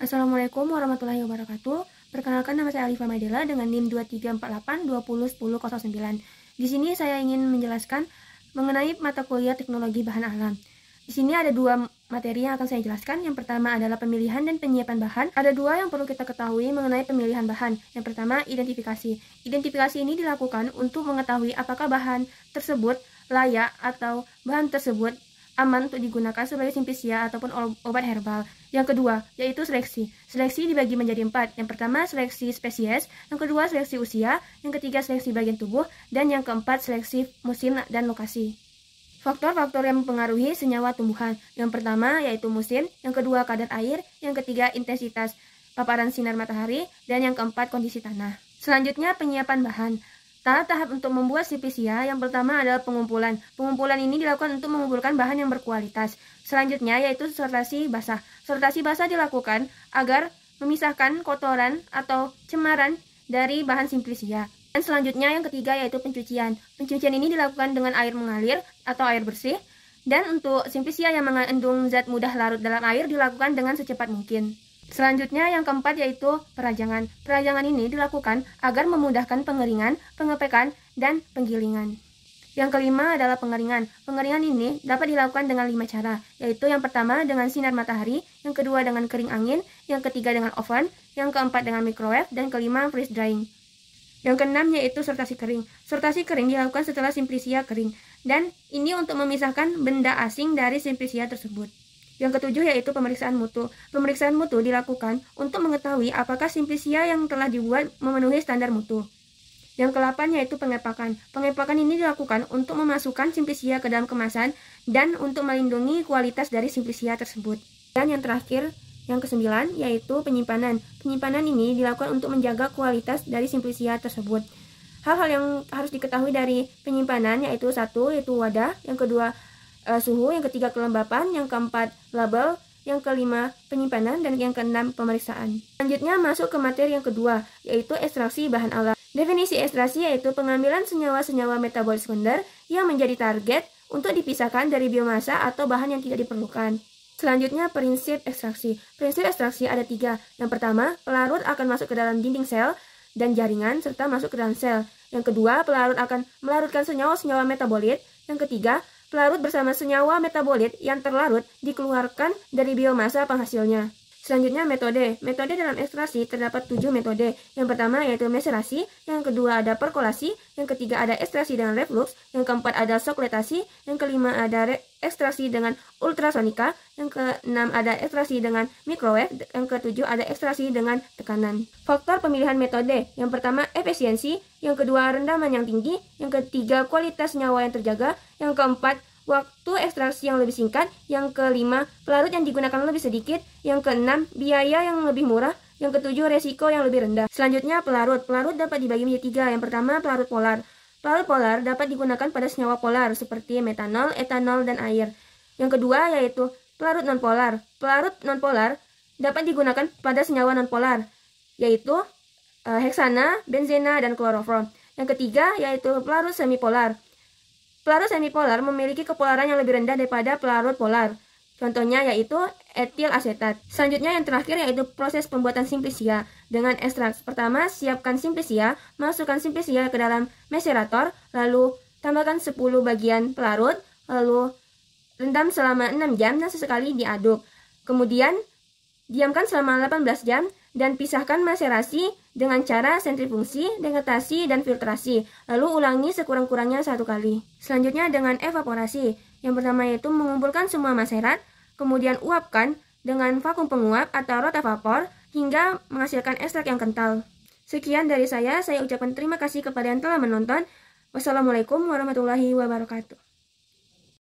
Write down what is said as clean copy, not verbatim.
Assalamualaikum warahmatullahi wabarakatuh. Perkenalkan, nama saya Alifa Maidela dengan NIM 2348201009. Di sini saya ingin menjelaskan mengenai mata kuliah Teknologi Bahan Alam. Di sini ada dua materi yang akan saya jelaskan. Yang pertama adalah pemilihan dan penyiapan bahan. Ada dua yang perlu kita ketahui mengenai pemilihan bahan. Yang pertama, identifikasi. Identifikasi ini dilakukan untuk mengetahui apakah bahan tersebut layak atau bahan tersebut aman untuk digunakan sebagai simplisia ataupun obat herbal. Yang kedua, yaitu seleksi. Seleksi dibagi menjadi 4. Yang pertama, seleksi spesies. Yang kedua, seleksi usia. Yang ketiga, seleksi bagian tubuh. Dan yang keempat, seleksi musim dan lokasi. Faktor-faktor yang mempengaruhi senyawa tumbuhan. Yang pertama, yaitu musim. Yang kedua, kadar air. Yang ketiga, intensitas paparan sinar matahari. Dan yang keempat, kondisi tanah. Selanjutnya, penyiapan bahan. Tahap-tahap untuk membuat simplisia yang pertama adalah pengumpulan. Pengumpulan ini dilakukan untuk mengumpulkan bahan yang berkualitas. Selanjutnya yaitu sortasi basah. Sortasi basah dilakukan agar memisahkan kotoran atau cemaran dari bahan simplisia. Dan selanjutnya yang ketiga yaitu pencucian. Pencucian ini dilakukan dengan air mengalir atau air bersih. Dan untuk simplisia yang mengandung zat mudah larut dalam air dilakukan dengan secepat mungkin. Selanjutnya yang keempat yaitu perajangan. Perajangan ini dilakukan agar memudahkan pengeringan, pengepekan, dan penggilingan. Yang kelima adalah pengeringan. Pengeringan ini dapat dilakukan dengan 5 cara, yaitu yang pertama dengan sinar matahari, yang kedua dengan kering angin, yang ketiga dengan oven, yang keempat dengan microwave, dan kelima freeze drying. Yang keenam yaitu sortasi kering. Sortasi kering dilakukan setelah simplisia kering, dan ini untuk memisahkan benda asing dari simplisia tersebut. Yang ketujuh yaitu pemeriksaan mutu. Pemeriksaan mutu dilakukan untuk mengetahui apakah simplisia yang telah dibuat memenuhi standar mutu. Yang kedelapan yaitu pengepakan. Pengepakan ini dilakukan untuk memasukkan simplisia ke dalam kemasan dan untuk melindungi kualitas dari simplisia tersebut. Dan yang terakhir, yang kesembilan yaitu penyimpanan. Penyimpanan ini dilakukan untuk menjaga kualitas dari simplisia tersebut. Hal-hal yang harus diketahui dari penyimpanan yaitu satu yaitu wadah, yang kedua suhu, yang ketiga kelembapan, yang keempat label, yang kelima penyimpanan, dan yang keenam pemeriksaan. Selanjutnya masuk ke materi yang kedua, yaitu ekstraksi bahan alam. Definisi ekstraksi yaitu pengambilan senyawa-senyawa metabolit sekunder yang menjadi target untuk dipisahkan dari biomasa atau bahan yang tidak diperlukan. Selanjutnya prinsip ekstraksi. Prinsip ekstraksi ada 3. Yang pertama, pelarut akan masuk ke dalam dinding sel dan jaringan serta masuk ke dalam sel. Yang kedua, pelarut akan melarutkan senyawa-senyawa metabolit. Yang ketiga, pelarut bersama senyawa metabolit yang terlarut dikeluarkan dari biomasa penghasilnya. Selanjutnya metode. Metode dalam ekstraksi terdapat 7 metode. Yang pertama yaitu macerasi, yang kedua ada perkolasi, yang ketiga ada ekstraksi dengan reflux, yang keempat ada sokletasi, yang kelima ada ekstraksi dengan ultrasonika, yang keenam ada ekstraksi dengan microwave, yang ketujuh ada ekstraksi dengan tekanan. Faktor pemilihan metode. Yang pertama efisiensi, yang kedua rendaman yang tinggi, yang ketiga kualitas senyawa yang terjaga, yang keempat waktu ekstraksi yang lebih singkat, yang kelima pelarut yang digunakan lebih sedikit, yang keenam biaya yang lebih murah, yang ketujuh resiko yang lebih rendah. Selanjutnya pelarut. Pelarut dapat dibagi menjadi 3. Yang pertama pelarut polar. Pelarut polar dapat digunakan pada senyawa polar seperti metanol, etanol, dan air. Yang kedua yaitu pelarut nonpolar. Pelarut nonpolar dapat digunakan pada senyawa nonpolar, yaitu heksana, benzena, dan kloroform. Yang ketiga yaitu pelarut semipolar. Pelarut semipolar memiliki kepolaran yang lebih rendah daripada pelarut polar. Contohnya yaitu etil asetat. Selanjutnya yang terakhir yaitu proses pembuatan simplisia dengan ekstrak. Pertama, siapkan simplisia, masukkan simplisia ke dalam macerator, lalu tambahkan 10 bagian pelarut, lalu rendam selama 6 jam dan sesekali diaduk. Kemudian diamkan selama 18 jam dan pisahkan macerasi dengan cara sentrifugasi, dekanasi, dan filtrasi. Lalu ulangi sekurang-kurangnya 1 kali. Selanjutnya dengan evaporasi. Yang pertama yaitu mengumpulkan semua maserat, kemudian uapkan dengan vakum penguap atau rotavapor hingga menghasilkan ekstrak yang kental. Sekian dari saya ucapkan terima kasih kepada yang telah menonton. Wassalamualaikum warahmatullahi wabarakatuh.